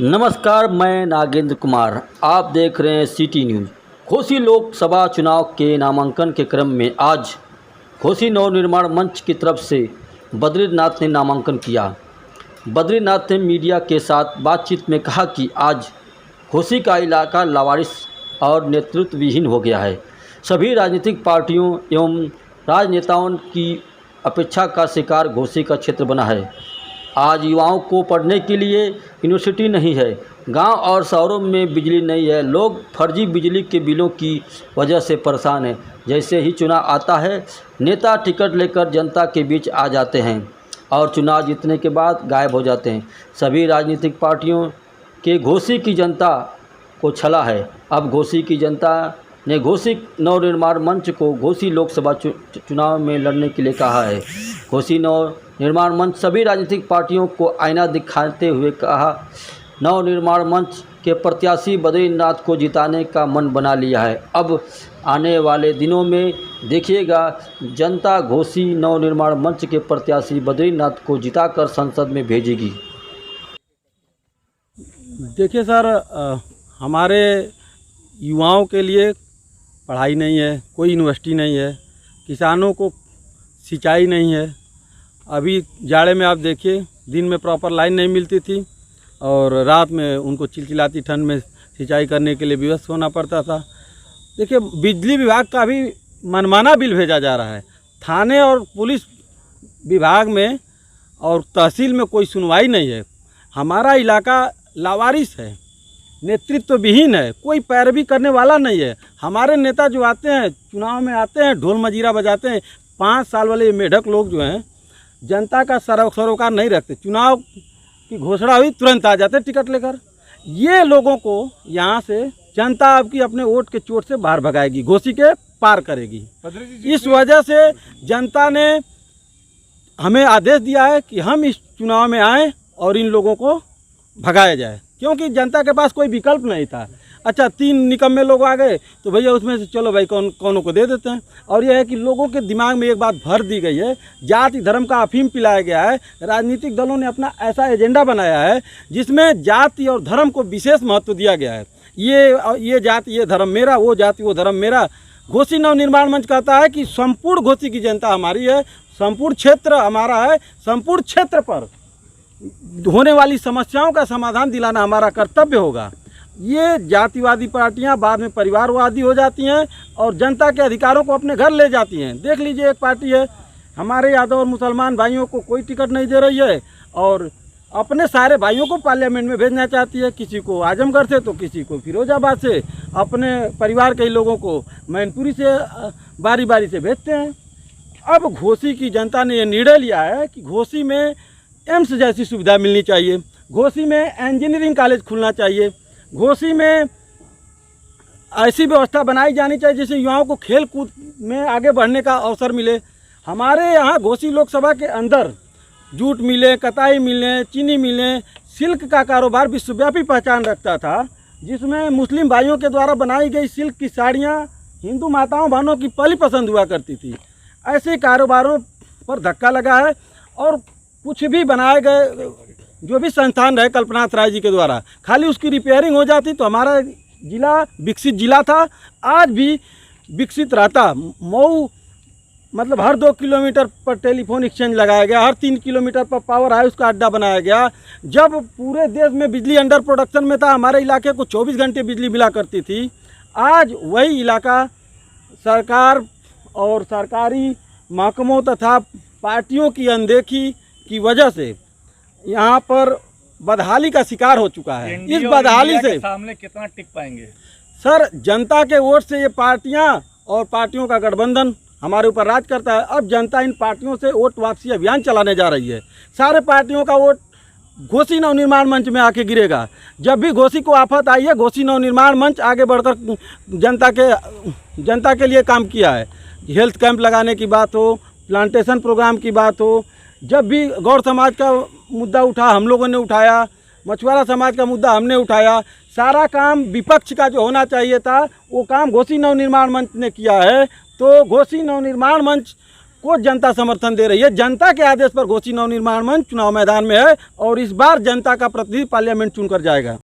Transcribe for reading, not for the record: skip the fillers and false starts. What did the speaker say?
नमस्कार, मैं नागेंद्र कुमार। आप देख रहे हैं सिटी न्यूज़। घोसी लोकसभा चुनाव के नामांकन के क्रम में आज घोसी नवनिर्माण मंच की तरफ से बद्रीनाथ ने नामांकन किया। बद्रीनाथ ने मीडिया के साथ बातचीत में कहा कि आज घोसी का इलाका लावारिस और नेतृत्व विहीन हो गया है। सभी राजनीतिक पार्टियों एवं राजनेताओं की अपेक्षा का शिकार घोसी का क्षेत्र बना है। आज युवाओं को पढ़ने के लिए यूनिवर्सिटी नहीं है, गांव और शहरों में बिजली नहीं है, लोग फर्जी बिजली के बिलों की वजह से परेशान हैं। जैसे ही चुनाव आता है, नेता टिकट लेकर जनता के बीच आ जाते हैं और चुनाव जीतने के बाद गायब हो जाते हैं। सभी राजनीतिक पार्टियों के घोसी की जनता को छला है। अब घोसी की जनता ने घोसी नवनिर्माण मंच को घोसी लोकसभा चुनाव में लड़ने के लिए कहा है। घोसी नवनिर्माण मंच सभी राजनीतिक पार्टियों को आईना दिखाते हुए कहा, नवनिर्माण मंच के प्रत्याशी बद्रीनाथ को जिताने का मन बना लिया है। अब आने वाले दिनों में देखिएगा, जनता घोसी नवनिर्माण मंच के प्रत्याशी बद्रीनाथ को जिताकर संसद में भेजेगी। देखिए सर, हमारे युवाओं के लिए पढ़ाई नहीं है, कोई यूनिवर्सिटी नहीं है, किसानों को सिंचाई नहीं है। अभी जाड़े में आप देखिए, दिन में प्रॉपर लाइन नहीं मिलती थी और रात में उनको चिलचिलाती ठंड में सिंचाई करने के लिए विवश होना पड़ता था। देखिए, बिजली विभाग का भी मनमाना बिल भेजा जा रहा है। थाने और पुलिस विभाग में और तहसील में कोई सुनवाई नहीं है। हमारा इलाका लावारिस है, नेतृत्व विहीन है, कोई पैरवी करने वाला नहीं है। हमारे नेता जो आते हैं, चुनाव में आते हैं, ढोल मजीरा बजाते हैं। 5 साल वाले ये मेढक लोग जो हैं, जनता का सरोकार नहीं रखते। चुनाव की घोषणा हुई, तुरंत आ जाते टिकट लेकर। ये लोगों को यहाँ से जनता आपकी अपने वोट के चोट से बाहर भगाएगी, घोसी के पार करेगी। इस वजह से जनता ने हमें आदेश दिया है कि हम इस चुनाव में आएँ और इन लोगों को भगाया जाए, क्योंकि जनता के पास कोई विकल्प नहीं था। अच्छा, 3 निकम्मे लोग आ गए तो भैया उसमें से चलो भाई कौनों को दे देते हैं। और यह है कि लोगों के दिमाग में एक बात भर दी गई है, जाति धर्म का अफीम पिलाया गया है। राजनीतिक दलों ने अपना ऐसा एजेंडा बनाया है जिसमें जाति और धर्म को विशेष महत्व दिया गया है। ये जाति ये धर्म मेरा, वो जाति वो धर्म मेरा। घोसी नवनिर्माण मंच कहता है कि संपूर्ण घोसी की जनता हमारी है, संपूर्ण क्षेत्र हमारा है, संपूर्ण क्षेत्र पर होने वाली समस्याओं का समाधान दिलाना हमारा कर्तव्य होगा। ये जातिवादी पार्टियां बाद में परिवारवादी हो जाती हैं और जनता के अधिकारों को अपने घर ले जाती हैं। देख लीजिए, एक पार्टी है, हमारे यादव और मुसलमान भाइयों को कोई टिकट नहीं दे रही है और अपने सारे भाइयों को पार्लियामेंट में भेजना चाहती है। किसी को आजमगढ़ से तो किसी को फिरोजाबाद से, अपने परिवार के लोगों को मैनपुरी से बारी बारी से भेजते हैं। अब घोसी की जनता ने यह निर्णय लिया है कि घोसी में एम्स जैसी सुविधा मिलनी चाहिए, घोसी में इंजीनियरिंग कॉलेज खुलना चाहिए, घोसी में ऐसी व्यवस्था बनाई जानी चाहिए जिससे युवाओं को खेल कूद में आगे बढ़ने का अवसर मिले। हमारे यहाँ घोसी लोकसभा के अंदर जूट मिले, कताई मिले, चीनी मिले, सिल्क का कारोबार विश्वव्यापी पहचान रखता था, जिसमें मुस्लिम भाइयों के द्वारा बनाई गई सिल्क की साड़ियाँ हिंदू माताओं बहनों की पहली पसंद हुआ करती थी। ऐसे कारोबारों पर धक्का लगा है और कुछ भी बनाए गए जो भी संस्थान रहे कल्पनाथ राय जी के द्वारा, खाली उसकी रिपेयरिंग हो जाती तो हमारा ज़िला विकसित ज़िला था, आज भी विकसित रहता। मऊ मतलब हर 2 किलोमीटर पर टेलीफोन एक्सचेंज लगाया गया, हर 3 किलोमीटर पर पावर हाउस का अड्डा बनाया गया। जब पूरे देश में बिजली अंडर प्रोडक्शन में था, हमारे इलाके को 24 घंटे बिजली मिला करती थी। आज वही इलाका सरकार और सरकारी महकमों तथा पार्टियों की अनदेखी की वजह से यहाँ पर बदहाली का शिकार हो चुका है। इस बदहाली से सामने कितना टिक पाएंगे सर? जनता के वोट से ये पार्टियाँ और पार्टियों का गठबंधन हमारे ऊपर राज करता है। अब जनता इन पार्टियों से वोट वापसी अभियान चलाने जा रही है। सारे पार्टियों का वोट घोसी नवनिर्माण मंच में आके गिरेगा। जब भी घोसी को आफत आई है, घोसी नवनिर्माण मंच आगे बढ़कर जनता के लिए काम किया है। हेल्थ कैंप लगाने की बात हो, प्लांटेशन प्रोग्राम की बात हो, जब भी गौर समाज का मुद्दा उठा हम लोगों ने उठाया, मछुआरा समाज का मुद्दा हमने उठाया। सारा काम विपक्ष का जो होना चाहिए था वो काम घोसी नवनिर्माण मंच ने किया है। तो घोसी नवनिर्माण मंच को जनता समर्थन दे रही है। जनता के आदेश पर घोसी नवनिर्माण मंच चुनाव मैदान में है और इस बार जनता का प्रतिनिधि पार्लियामेंट चुनकर जाएगा।